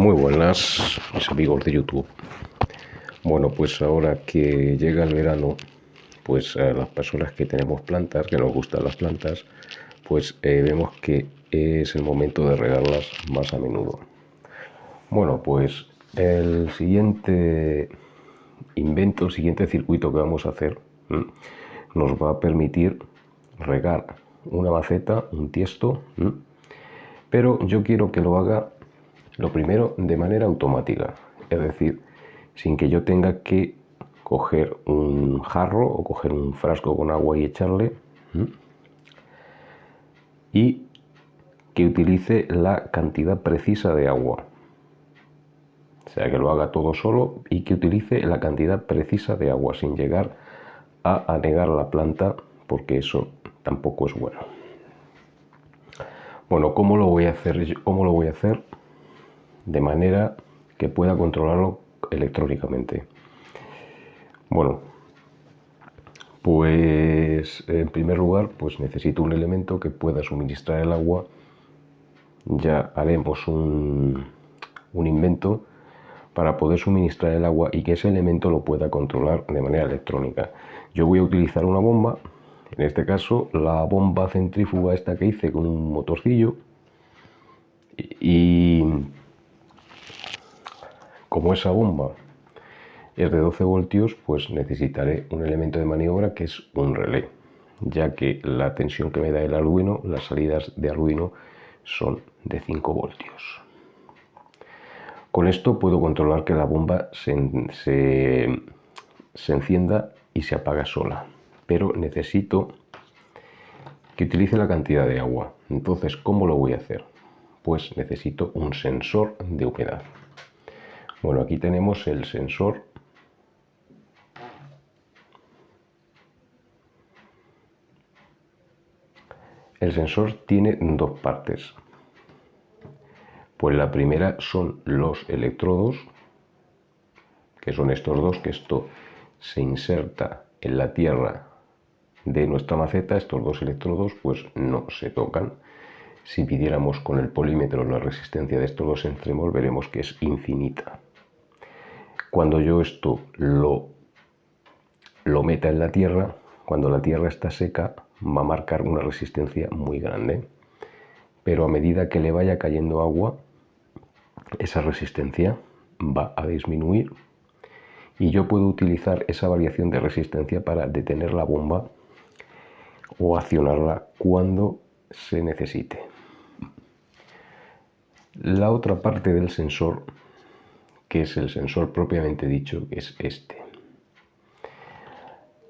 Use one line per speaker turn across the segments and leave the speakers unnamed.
Muy buenas, mis amigos de YouTube. Bueno, pues ahora que llega el verano, pues a las personas que tenemos plantas, que nos gustan las plantas, pues vemos que es el momento de regarlas más a menudo. Bueno, pues el siguiente invento, el siguiente circuito que vamos a hacer nos va a permitir regar una maceta, un tiesto, pero yo quiero que lo haga lo primero de manera automática, es decir, sin que yo tenga que coger un jarro o coger un frasco con agua y echarle, y que utilice la cantidad precisa de agua. O sea, que lo haga todo solo y que utilice la cantidad precisa de agua sin llegar a anegar la planta, porque eso tampoco es bueno. Bueno, ¿cómo lo voy a hacer? ¿Cómo lo voy a hacer? De manera que pueda controlarlo electrónicamente. Bueno, pues en primer lugar, pues necesito un elemento que pueda suministrar el agua. Ya haremos un invento para poder suministrar el agua y que ese elemento lo pueda controlar de manera electrónica. Yo voy a utilizar una bomba, en este caso la bomba centrífuga esta que hice con un motorcillo, y como esa bomba es de 12 voltios, pues necesitaré un elemento de maniobra que es un relé, ya que la tensión que me da el Arduino, las salidas de Arduino son de 5 voltios. Con esto puedo controlar que la bomba se encienda y se apaga sola, pero necesito que utilice la cantidad de agua. Entonces, ¿cómo lo voy a hacer? Pues necesito un sensor de humedad. Bueno, aquí tenemos el sensor. El sensor tiene dos partes. Pues la primera son los electrodos, que son estos dos, que esto se inserta en la tierra de nuestra maceta. Estos dos electrodos pues no se tocan. Si midiéramos con el polímetro la resistencia de estos dos extremos, veremos que es infinita. Cuando yo esto lo meta en la tierra, cuando la tierra está seca, va a marcar una resistencia muy grande, pero a medida que le vaya cayendo agua, esa resistencia va a disminuir y yo puedo utilizar esa variación de resistencia para detener la bomba o accionarla cuando se necesite. La otra parte del sensor, que es el sensor propiamente dicho, es este.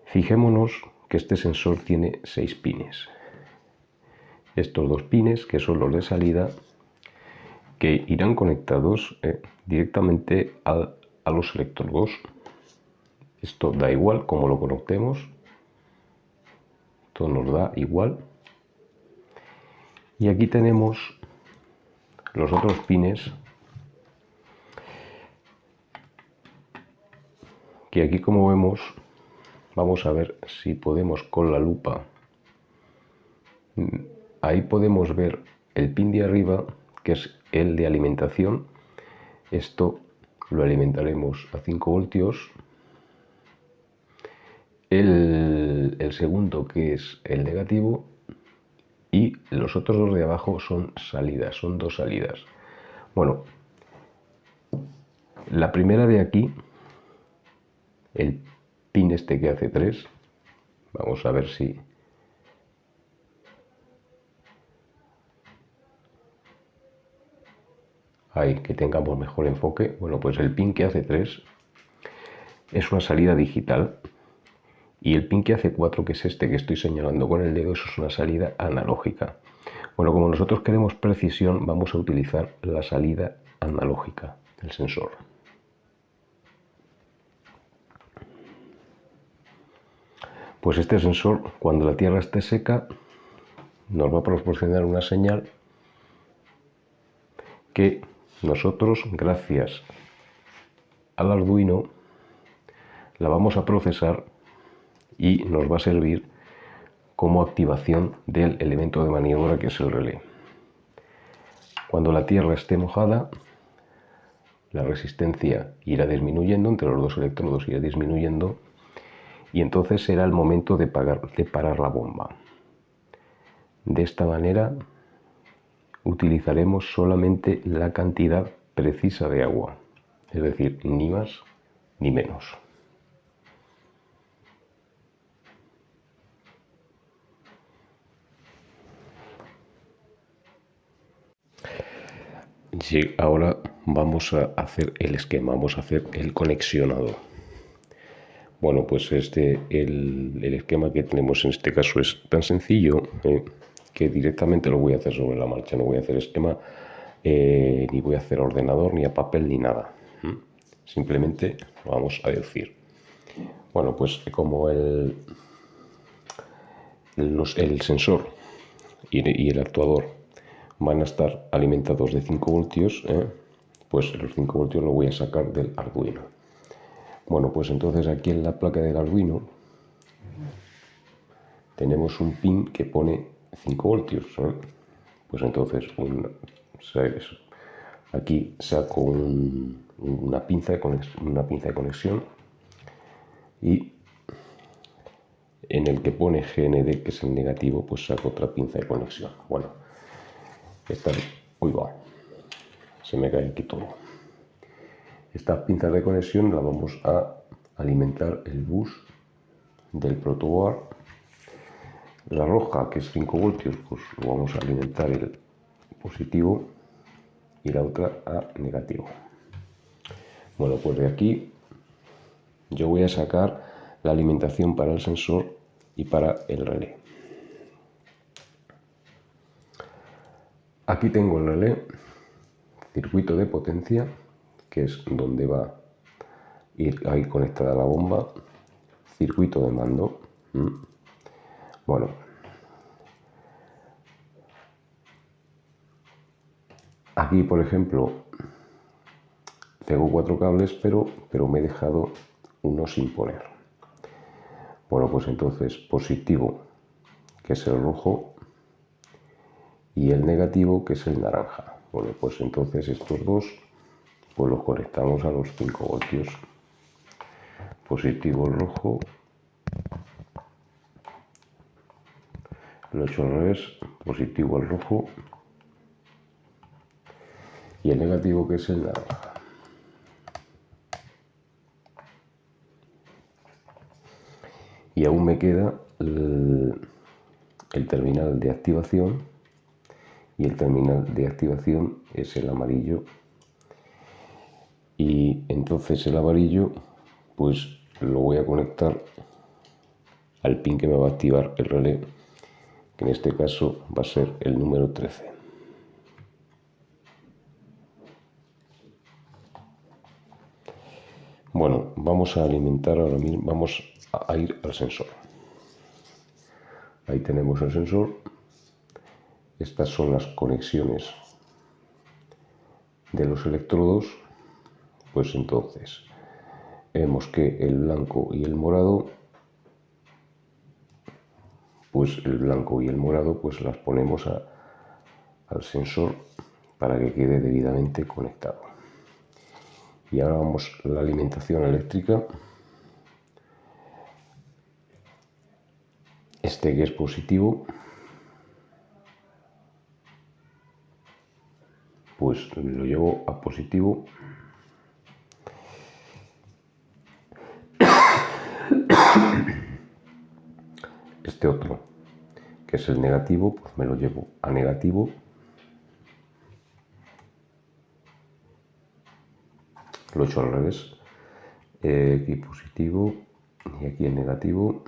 Fijémonos que este sensor tiene 6 pines. Estos dos pines, que son los de salida, que irán conectados directamente a los electrodos. Esto da igual como lo conectemos, esto nos da igual. Y aquí tenemos los otros pines, que aquí, como vemos, vamos a ver si podemos con la lupa. Ahí podemos ver el pin de arriba, que es el de alimentación. Esto lo alimentaremos a 5 voltios. El segundo, que es el negativo, y los otros dos de abajo son salidas, son dos salidas. Bueno, la primera de aquí, el pin este que hace 3, vamos a ver si... Ahí, que tengamos mejor enfoque. Bueno, pues el pin que hace 3 es una salida digital, y el pin que hace 4, que es este que estoy señalando con el dedo, eso es una salida analógica. Bueno, como nosotros queremos precisión, vamos a utilizar la salida analógica del sensor. Pues este sensor, cuando la tierra esté seca, nos va a proporcionar una señal que nosotros, gracias al Arduino, la vamos a procesar y nos va a servir como activación del elemento de maniobra, que es el relé. Cuando la tierra esté mojada, la resistencia irá disminuyendo, entre los dos electrodos irá disminuyendo, y entonces será el momento de parar la bomba. De esta manera utilizaremos solamente la cantidad precisa de agua, es decir, ni más ni menos. Sí, ahora vamos a hacer el esquema, vamos a hacer el conexionado. Bueno, pues el esquema que tenemos en este caso es tan sencillo que directamente lo voy a hacer sobre la marcha. No voy a hacer esquema, ni voy a hacer ordenador, ni a papel, ni nada. Simplemente lo vamos a decir. Bueno, pues como el sensor y el actuador van a estar alimentados de 5 voltios, pues los 5 voltios lo voy a sacar del Arduino. Bueno, pues entonces aquí en la placa del Arduino tenemos un pin que pone 5 voltios. Pues entonces aquí saco una pinza de conexión y en el que pone GND, que es el negativo, pues saco otra pinza de conexión. Bueno, se me cae aquí todo. Estas pinzas de conexión las vamos a alimentar el bus del protoboard. La roja, que es 5 voltios, pues lo vamos a alimentar el positivo y la otra a negativo. Bueno, pues de aquí yo voy a sacar la alimentación para el sensor y para el relé. Aquí tengo el relé, circuito de potencia, que es donde va a ir conectada la bomba, circuito de mando. Bueno, aquí por ejemplo tengo 4 cables, pero me he dejado uno sin poner. Bueno, pues entonces positivo, que es el rojo, y el negativo, que es el naranja. Bueno, pues entonces estos dos pues los conectamos a los 5 voltios. Positivo el rojo, lo he hecho al revés, positivo el rojo y el negativo, que es el naranja. Y aún me queda el terminal de activación, y el terminal de activación es el amarillo, y entonces el amarillo pues lo voy a conectar al pin que me va a activar el relé, que en este caso va a ser el número 13. Bueno, vamos a alimentar ahora mismo, vamos a ir al sensor. Ahí tenemos el sensor. Estas son las conexiones de los electrodos. Pues entonces vemos que el blanco y el morado, pues el blanco y el morado pues las ponemos al sensor para que quede debidamente conectado. Y ahora vamos a la alimentación eléctrica. Este que es positivo, pues lo llevo a positivo. Este otro, que es el negativo, pues me lo llevo a negativo. Lo he hecho al revés. Aquí positivo y aquí el negativo.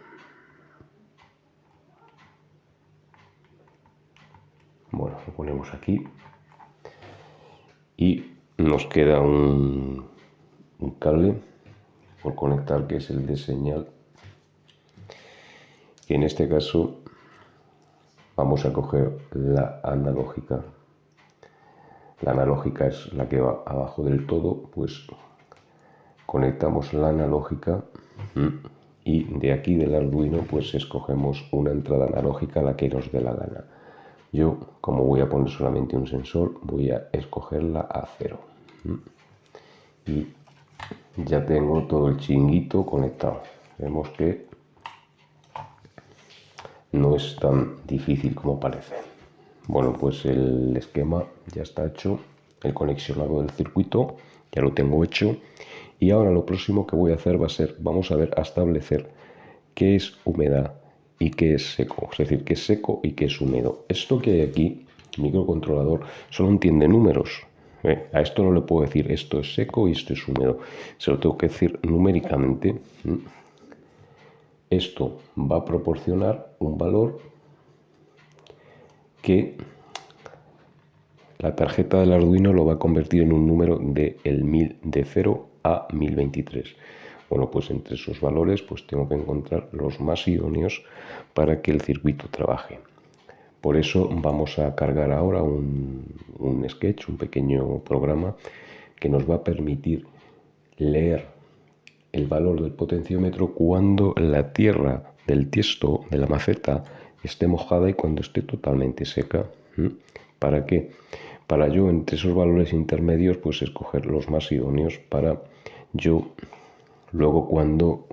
Bueno, lo ponemos aquí. Y nos queda un cable por conectar, que es el de señal. Y en este caso vamos a coger la analógica. La analógica es la que va abajo del todo, pues conectamos la analógica y de aquí del Arduino pues escogemos una entrada analógica, la que nos dé la gana. Yo, como voy a poner solamente un sensor, voy a escoger la A0. y ya tengo todo el chiringuito conectado. Vemos que no es tan difícil como parece. Bueno, pues el esquema ya está hecho, el conexionado del circuito ya lo tengo hecho, y ahora lo próximo que voy a hacer va a ser, vamos a establecer qué es humedad y qué es seco, es decir, qué es seco y qué es húmedo. Esto que hay aquí, el microcontrolador, solo entiende números. A esto no le puedo decir esto es seco y esto es húmedo, se lo tengo que decir numéricamente. Esto va a proporcionar un valor que la tarjeta del Arduino lo va a convertir en un número de 0 a 1023. Bueno, pues entre esos valores pues tengo que encontrar los más idóneos para que el circuito trabaje. Por eso vamos a cargar ahora un sketch, un pequeño programa que nos va a permitir leer el valor del potenciómetro cuando la tierra del tiesto, de la maceta, esté mojada y cuando esté totalmente seca. ¿Para qué? Para yo entre esos valores intermedios pues escoger los más idóneos para yo luego cuando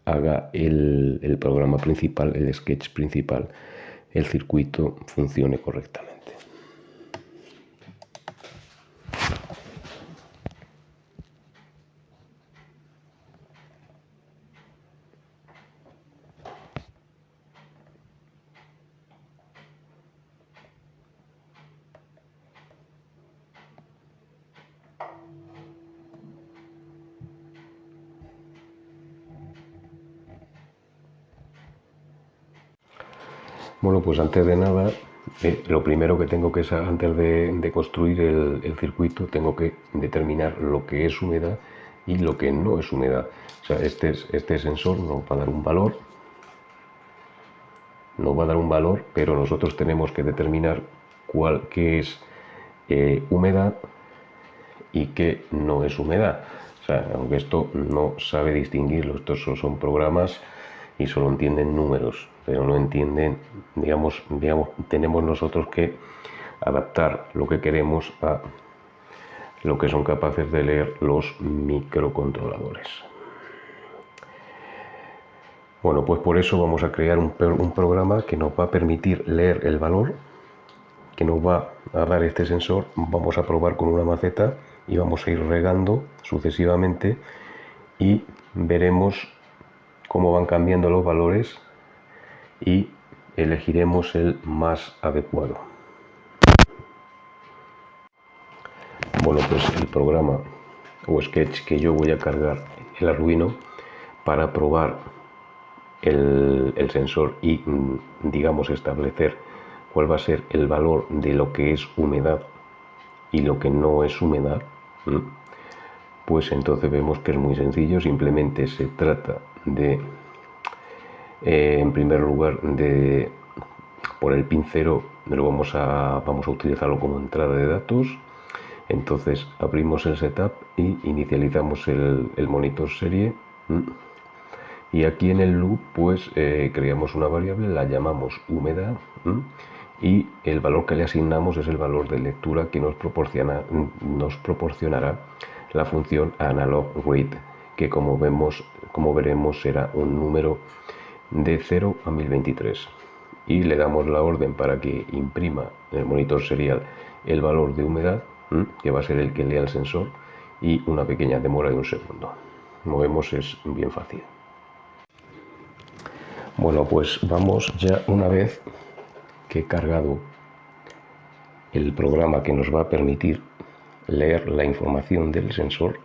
haga el programa principal, el sketch principal, el circuito funcione correctamente. Bueno, pues antes de nada, lo primero que tengo que hacer antes de construir el circuito, tengo que determinar lo que es humedad y lo que no es humedad. O sea, este sensor nos va a dar un valor, pero nosotros tenemos que determinar qué es humedad y qué no es humedad. O sea, aunque esto no sabe distinguirlo, estos son programas y solo entienden números, pero no entienden, digamos, tenemos nosotros que adaptar lo que queremos a lo que son capaces de leer los microcontroladores. Bueno, pues por eso vamos a crear un programa que nos va a permitir leer el valor que nos va a dar este sensor. Vamos a probar con una maceta y vamos a ir regando sucesivamente y veremos cómo van cambiando los valores y elegiremos el más adecuado. Bueno, pues el programa o sketch que yo voy a cargar el Arduino para probar el sensor y digamos establecer cuál va a ser el valor de lo que es humedad y lo que no es humedad, pues entonces vemos que es muy sencillo. Simplemente se trata de en primer lugar por el pin 0 vamos a utilizarlo como entrada de datos. Entonces abrimos el setup y inicializamos el monitor serie, y aquí en el loop pues creamos una variable, la llamamos humedad, y el valor que le asignamos es el valor de lectura que nos proporcionará la función analogRead, que como veremos será un número de 0 a 1023, y le damos la orden para que imprima en el monitor serial el valor de humedad, que va a ser el que lea el sensor, y una pequeña demora de un segundo. Como vemos es bien fácil. Bueno, pues vamos ya, una vez que he cargado el programa que nos va a permitir leer la información del sensor.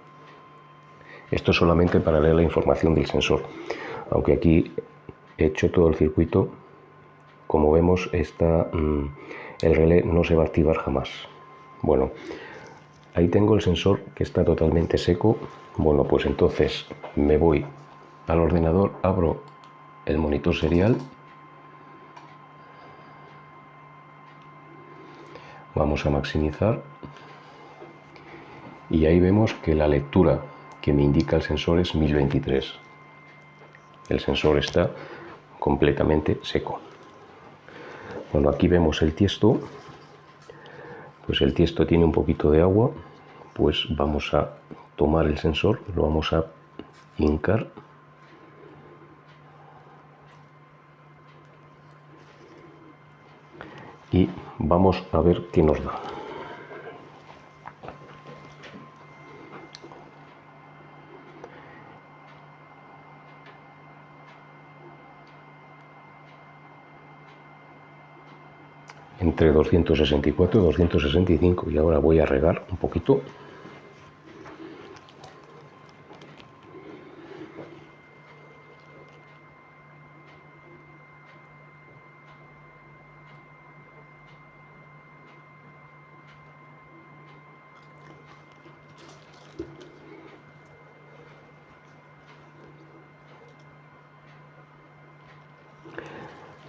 Esto es solamente para leer la información del sensor, aunque aquí he hecho todo el circuito. Como vemos, el relé no se va a activar jamás. Bueno, ahí tengo el sensor que está totalmente seco. Bueno, pues entonces me voy al ordenador, abro el monitor serial, vamos a maximizar y ahí vemos que la lectura que me indica el sensor es 1023. El sensor está completamente seco. Bueno, aquí vemos el tiesto. Pues el tiesto tiene un poquito de agua, pues vamos a tomar el sensor, lo vamos a hincar y vamos a ver qué nos da. Entre 264 y 265, y ahora voy a regar un poquito.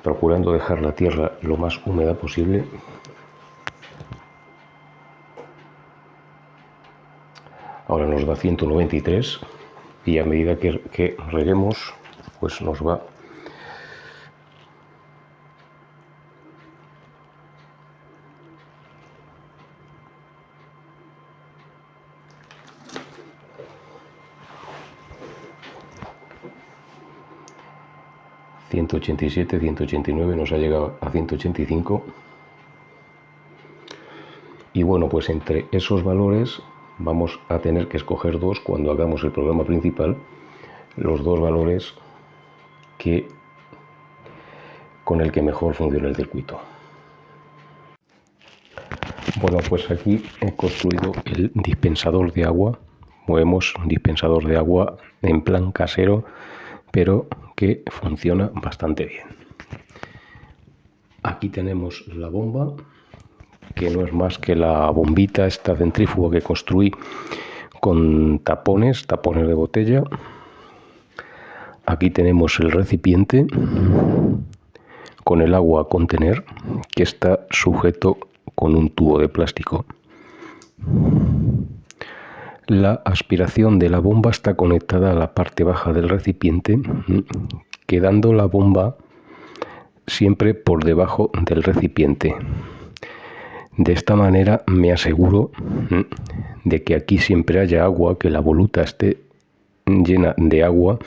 Procurando dejar la tierra lo más húmeda posible. Ahora nos da 193 y a medida que reguemos, pues nos va ...187, 189, nos ha llegado a 185. Y bueno, pues entre esos valores vamos a tener que escoger dos cuando hagamos el programa principal, los dos valores con el que mejor funciona el circuito. Bueno, pues aquí he construido el dispensador de agua. Movemos un dispensador de agua en plan casero, pero que funciona bastante bien. Aquí tenemos la bomba, que no es más que la bombita esta centrífuga que construí con tapones de botella. Aquí tenemos el recipiente con el agua a contener, que está sujeto con un tubo de plástico. La aspiración de la bomba está conectada a la parte baja del recipiente, quedando la bomba siempre por debajo del recipiente. De esta manera me aseguro de que aquí siempre haya agua, que la voluta esté llena de agua,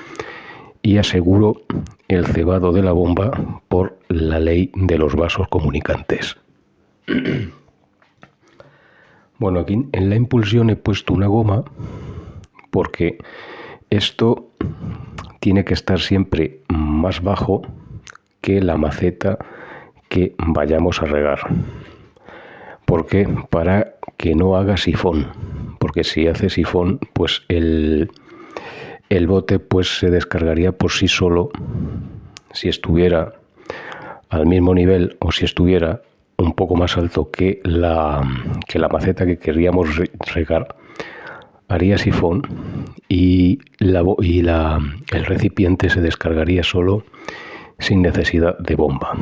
y aseguro el cebado de la bomba por la ley de los vasos comunicantes. Bueno, aquí en la impulsión he puesto una goma porque esto tiene que estar siempre más bajo que la maceta que vayamos a regar. ¿Por qué? Para que no haga sifón, porque si hace sifón, pues el bote pues se descargaría por sí solo si estuviera al mismo nivel o si estuviera un poco más alto que la maceta que queríamos regar. Haría sifón y el recipiente se descargaría solo sin necesidad de bomba.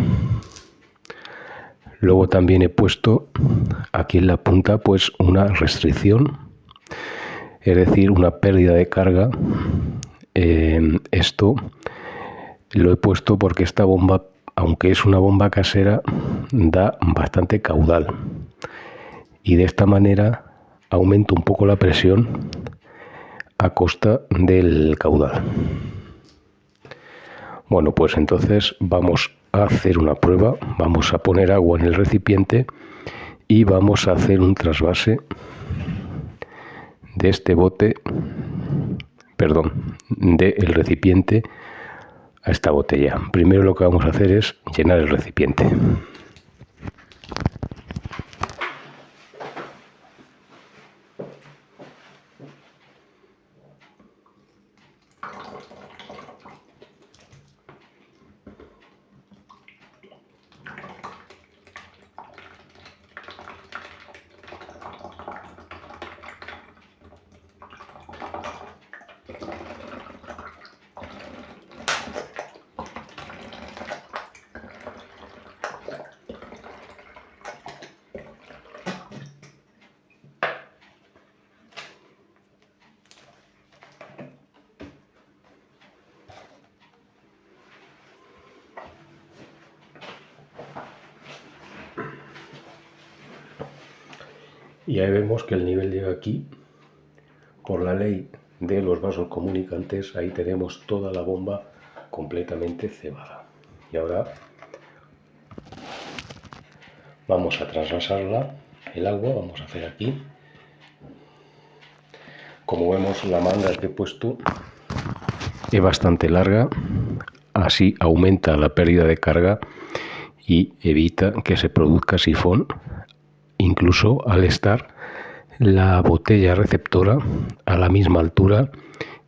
Luego también he puesto aquí en la punta pues una restricción, es decir, una pérdida de carga. Esto lo he puesto porque esta bomba, aunque es una bomba casera, da bastante caudal. Y de esta manera aumento un poco la presión a costa del caudal. Bueno, pues entonces vamos a hacer una prueba. Vamos a poner agua en el recipiente y vamos a hacer un trasvase de este bote, del recipiente a esta botella. Primero lo que vamos a hacer es llenar el recipiente. Y ahí vemos que el nivel llega aquí, por la ley de los vasos comunicantes, ahí tenemos toda la bomba completamente cebada. Y ahora vamos a trasvasarla, el agua, vamos a hacer aquí. Como vemos, la manga que he puesto es bastante larga, así aumenta la pérdida de carga y evita que se produzca sifón, incluso al estar la botella receptora a la misma altura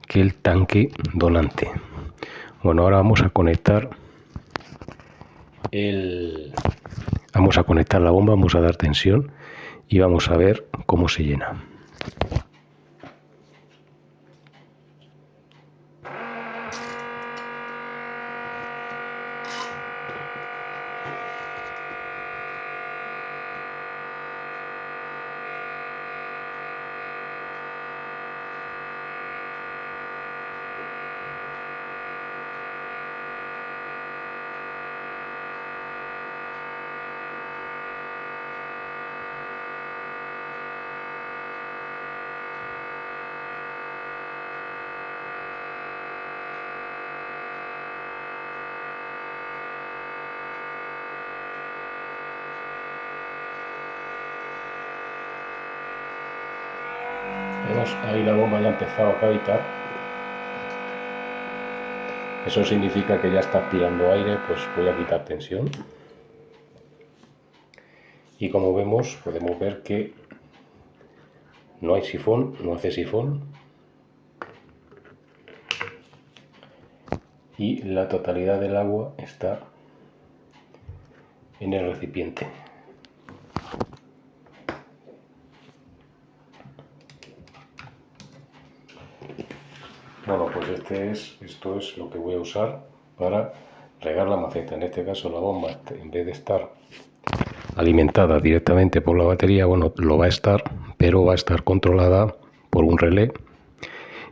que el tanque donante. Bueno, ahora vamos a conectar la bomba, vamos a dar tensión y vamos a ver cómo se llena. Vemos, ahí la bomba ya ha empezado a cavitar. Eso significa que ya está aspirando aire, pues voy a quitar tensión. Y como vemos, podemos ver que no hay sifón, no hace sifón. Y la totalidad del agua está en el recipiente. Bueno, pues esto es lo que voy a usar para regar la maceta. En este caso la bomba, en vez de estar alimentada directamente por la batería, bueno, lo va a estar, pero va a estar controlada por un relé,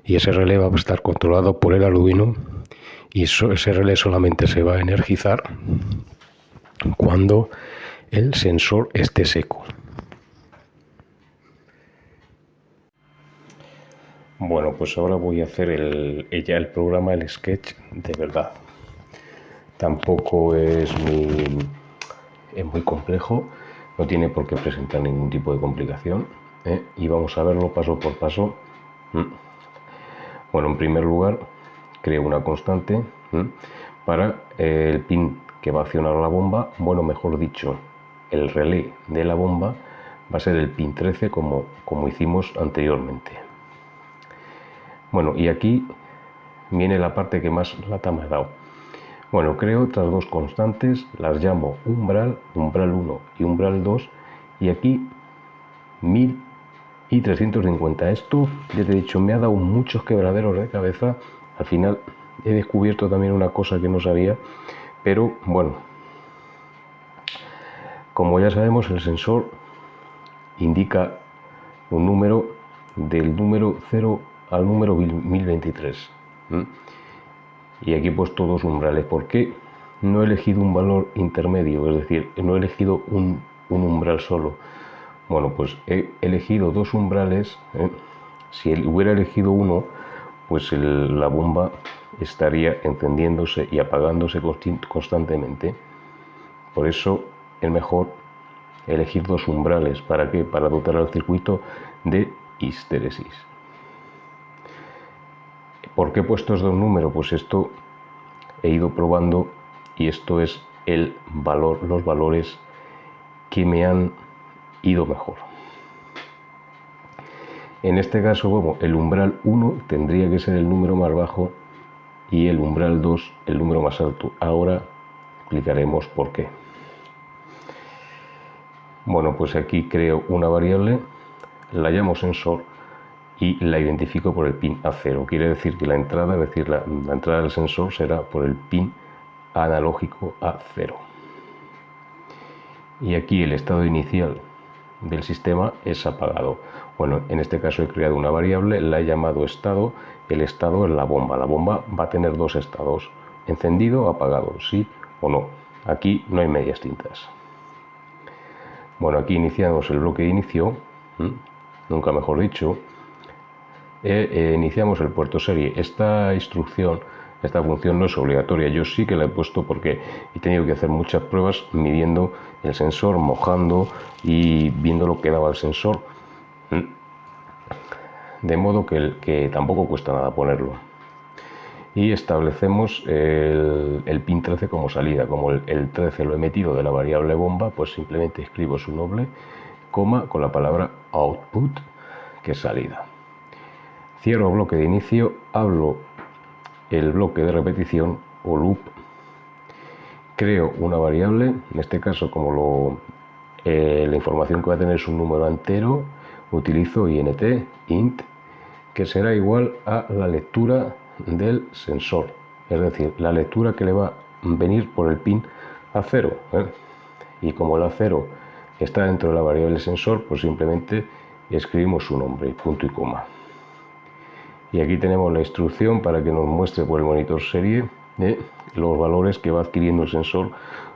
y ese relé va a estar controlado por el Arduino, y ese relé solamente se va a energizar cuando el sensor esté seco. Bueno, pues ahora voy a hacer ya el programa, el sketch de verdad. Tampoco es muy complejo, no tiene por qué presentar ningún tipo de complicación, y vamos a verlo paso por paso. Bueno, en primer lugar, creo una constante para el pin que va a accionar la bomba. Bueno, mejor dicho, el relé de la bomba va a ser el pin 13 como hicimos anteriormente. Bueno, y aquí viene la parte que más lata me ha dado. Bueno, creo otras dos constantes, las llamo umbral 1 y umbral 2, y aquí 1000 y 350. Esto, ya te he dicho, me ha dado muchos quebraderos de cabeza. Al final he descubierto también una cosa que no sabía, pero bueno, como ya sabemos, el sensor indica un número del número 0 al número 1023. Y aquí he puesto dos umbrales. ¿Por qué no he elegido un valor intermedio? Es decir, no he elegido un umbral solo. Bueno, pues he elegido dos umbrales. Si hubiera elegido uno, pues la bomba estaría encendiéndose y apagándose constantemente. Por eso es mejor elegir dos umbrales. ¿Para qué? Para dotar al circuito de histéresis. ¿Por qué he puesto estos dos números? Pues esto he ido probando, y esto es los valores que me han ido mejor. En este caso, bueno, el umbral 1 tendría que ser el número más bajo y el umbral 2 el número más alto. Ahora explicaremos por qué. Bueno, pues aquí creo una variable, la llamo sensor y la identifico por el pin A0. Quiere decir que la entrada, la entrada del sensor será por el pin analógico A0. Y aquí el estado inicial del sistema es apagado. Bueno, en este caso he creado una variable, la he llamado estado. El estado es la bomba. La bomba va a tener dos estados: encendido o apagado, sí o no. Aquí no hay medias tintas. Bueno, aquí iniciamos el bloque de inicio, nunca mejor dicho. iniciamos el puerto serie. Esta instrucción, esta función no es obligatoria. Yo sí que la he puesto porque he tenido que hacer muchas pruebas midiendo el sensor, mojando y viendo lo que daba el sensor. De modo que tampoco cuesta nada ponerlo. Y establecemos el pin 13 como salida. Como el 13 lo he metido de la variable bomba, pues simplemente escribo su nombre, coma, con la palabra output, que es salida. Cierro bloque de inicio, hablo el bloque de repetición o loop, creo una variable, en este caso como la información que va a tener es un número entero, utilizo int, que será igual a la lectura del sensor, es decir, la lectura que le va a venir por el pin A0, y como el A0 está dentro de la variable sensor, pues simplemente escribimos su nombre, punto y coma. Y aquí tenemos la instrucción para que nos muestre por el monitor serie los valores que va adquiriendo el sensor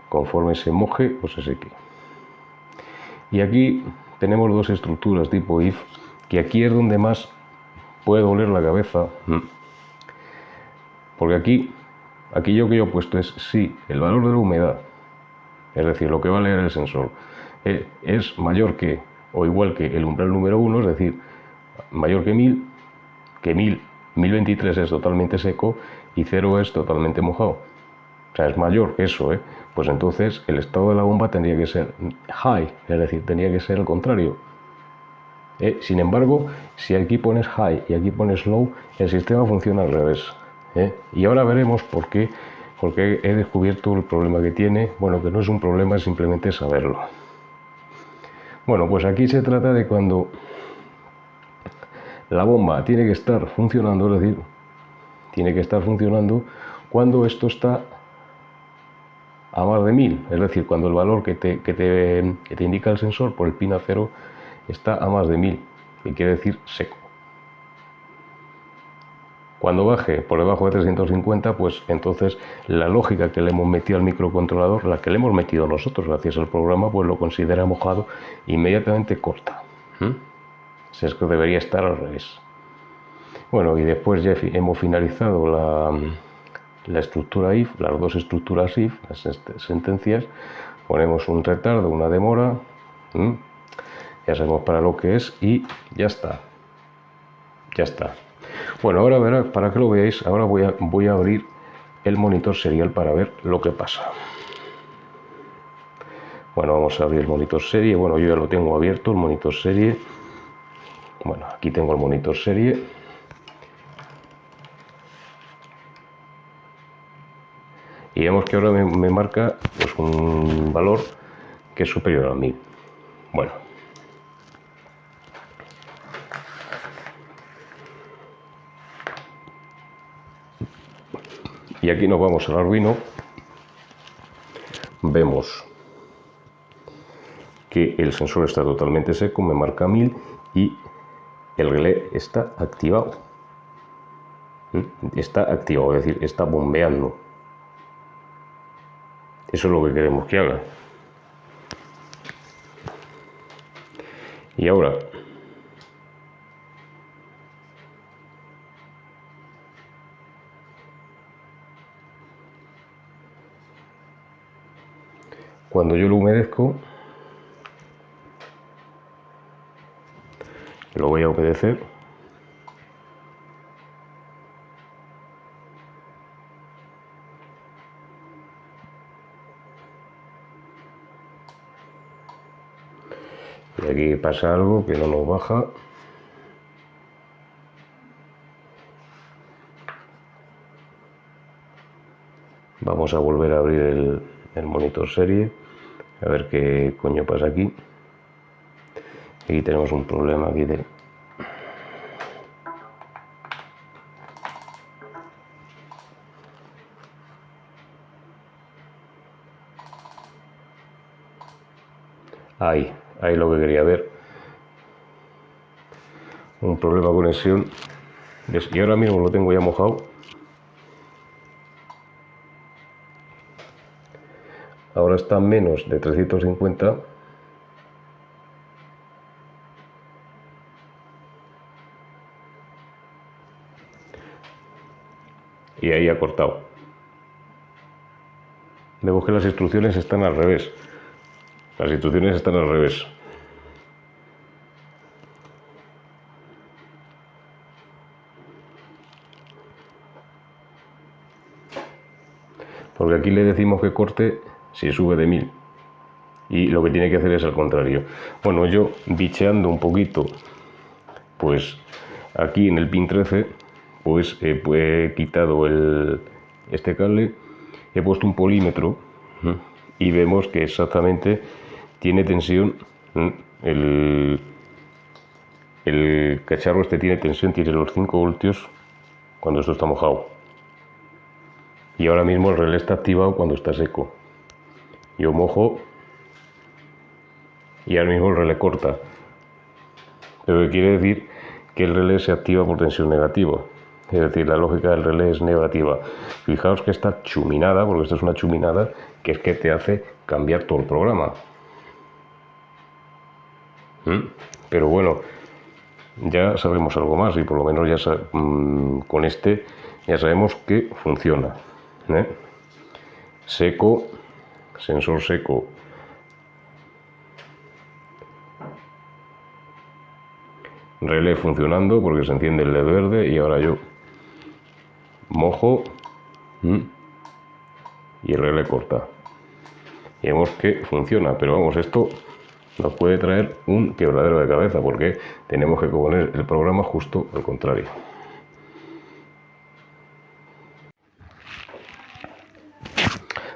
conforme se moje o se seque. Y aquí tenemos dos estructuras tipo if, que aquí es donde más puede doler la cabeza, porque aquí yo que yo he puesto es si el valor de la humedad, es decir, lo que va a leer el sensor, es mayor que o igual que el umbral número 1, es decir, mayor que 1000, que 1023 es totalmente seco y 0 es totalmente mojado. O sea, es mayor que eso, pues entonces el estado de la bomba tendría que ser high, es decir, tendría que ser el contrario. Sin embargo, si aquí pones high y aquí pones low, el sistema funciona al revés. Y ahora veremos porque he descubierto el problema que tiene. Bueno, que no es un problema, es simplemente saberlo. Bueno, pues aquí se trata de cuando la bomba tiene que estar funcionando, es decir, tiene que estar funcionando cuando esto está a más de 1000, es decir, cuando el valor que te indica el sensor por el pin A0 está a más de 1000, que quiere decir seco. Cuando baje por debajo de 350, pues entonces la lógica que le hemos metido al microcontrolador, la que le hemos metido nosotros gracias al programa, pues lo considera mojado e inmediatamente corta. Es que debería estar al revés. Bueno, y después ya hemos finalizado la estructura if, las dos estructuras if, las sentencias, ponemos un retardo, una demora, ya sabemos para lo que es y ya está. Ya está. Bueno, ahora verás, para que lo veáis, ahora voy a abrir el monitor serial para ver lo que pasa. Bueno, vamos a abrir el monitor serie. Bueno, yo ya lo tengo abierto, el monitor serie. Bueno, aquí tengo el monitor serie. Y vemos que ahora me marca pues, un valor que es superior a 1000. Bueno. Y aquí nos vamos al Arduino. Vemos que el sensor está totalmente seco, me marca 1000 y el relé está activado. Está activado, es decir, está bombeando. Eso es lo que queremos que haga. Y ahora cuando yo lo humedezco, lo voy a humedecer. Y aquí pasa algo que no nos baja. Vamos a volver a abrir el monitor serie, a ver qué coño pasa aquí. Aquí tenemos un problema aquí de... Ahí lo que quería ver. Un problema de conexión. Y ahora mismo lo tengo ya mojado. Ahora está menos de 350. y ahí ha cortado. Vemos que las instrucciones están al revés. Las instrucciones están al revés. Porque aquí le decimos que corte si sube de 1000. Y lo que tiene que hacer es al contrario. Bueno, yo bicheando un poquito, pues aquí en el pin 13, pues he quitado este cable, he puesto un polímetro y vemos que exactamente tiene tensión, el cacharro este tiene tensión, tiene los 5 voltios cuando esto está mojado. Y ahora mismo el relé está activado cuando está seco. Yo mojo y ahora mismo el relé corta. Pero quiere decir que el relé se activa por tensión negativa. Es decir, la lógica del relé es negativa. Fijaos que esta chuminada, porque esto es una chuminada, que es que te hace cambiar todo el programa. Pero bueno, ya sabemos algo más y por lo menos ya con este ya sabemos que funciona. Seco, sensor seco. Relé funcionando porque se enciende el LED verde y ahora yo mojo y el relé corta. Y vemos que funciona, pero vamos, esto nos puede traer un quebradero de cabeza porque tenemos que poner el programa justo al contrario.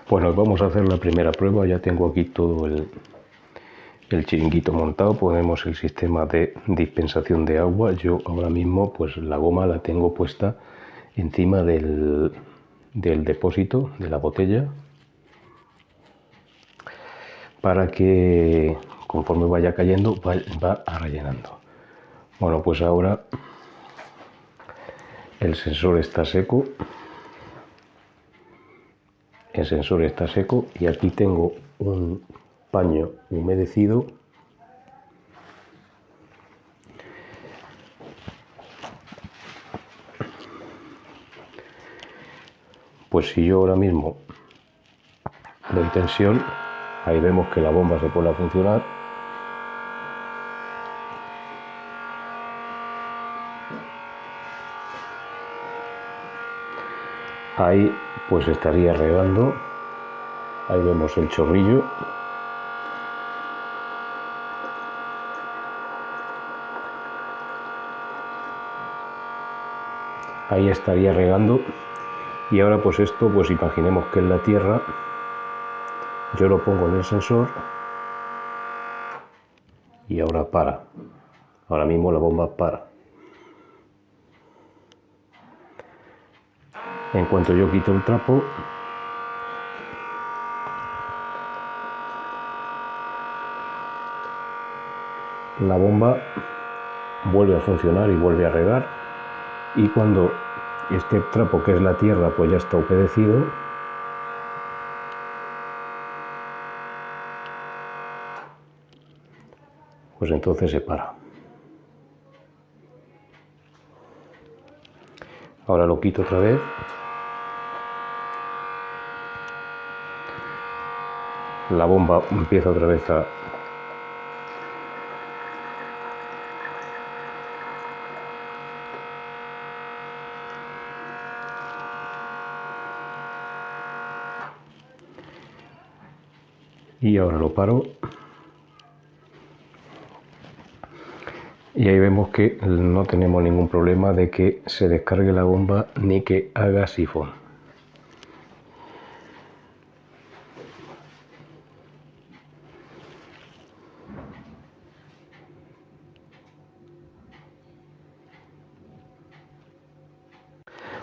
Bueno, vamos a hacer la primera prueba. Ya tengo aquí todo el chiringuito montado. Ponemos el sistema de dispensación de agua. Yo ahora mismo pues la goma la tengo puesta encima del depósito de la botella para que conforme vaya cayendo va rellenando. Bueno, pues ahora el sensor está seco. El sensor está seco y aquí tengo un paño humedecido pues si yo ahora mismo doy tensión, ahí vemos que la bomba se pone a funcionar. Ahí pues estaría regando, ahí vemos el chorrillo. Ahí estaría regando y ahora pues esto, pues imaginemos que es la tierra, yo lo pongo en el sensor y ahora para, ahora mismo la bomba para. En cuanto yo quito el trapo, la bomba vuelve a funcionar y vuelve a regar, y cuando este trapo, que es la tierra, pues ya está humedecido, pues entonces se para. Ahora lo quito otra vez. La bomba empieza otra vez a y ahora lo paro y ahí vemos que no tenemos ningún problema de que se descargue la bomba ni que haga sifón.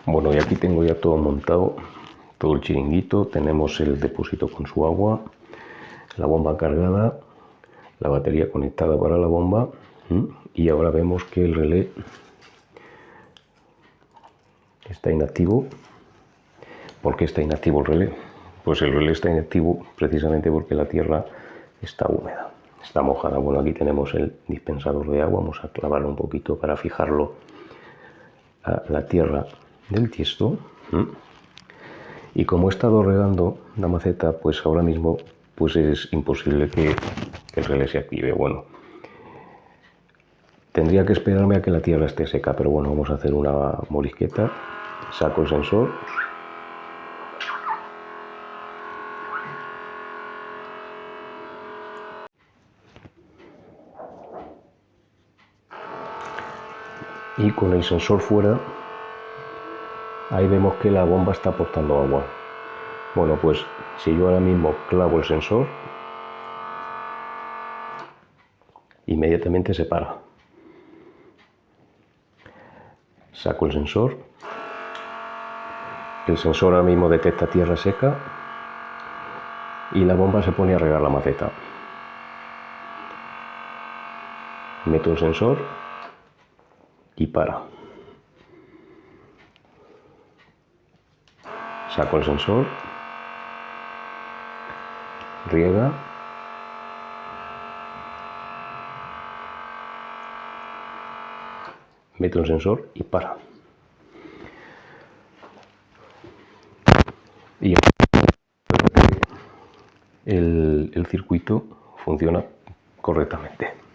Bueno, y aquí tengo ya todo montado, todo el chiringuito. Tenemos el depósito con su agua, la bomba cargada, la batería conectada para la bomba, y ahora vemos que el relé está inactivo. ¿Por qué está inactivo el relé? Pues el relé está inactivo precisamente porque la tierra está húmeda, está mojada. Bueno, aquí tenemos el dispensador de agua, vamos a clavarlo un poquito para fijarlo a la tierra del tiesto. Y como he estado regando la maceta, pues ahora mismo pues es imposible que el relé se active. Bueno, tendría que esperarme a que la tierra esté seca, pero bueno, vamos a hacer una morisqueta. Saco el sensor. Y con el sensor fuera, ahí vemos que la bomba está aportando agua. Bueno, pues si yo ahora mismo clavo el sensor, inmediatamente se para. Saco el sensor ahora mismo detecta tierra seca y la bomba se pone a regar la maceta. Meto el sensor y para. Saco el sensor, riega, meto el sensor y para. Y el circuito funciona correctamente.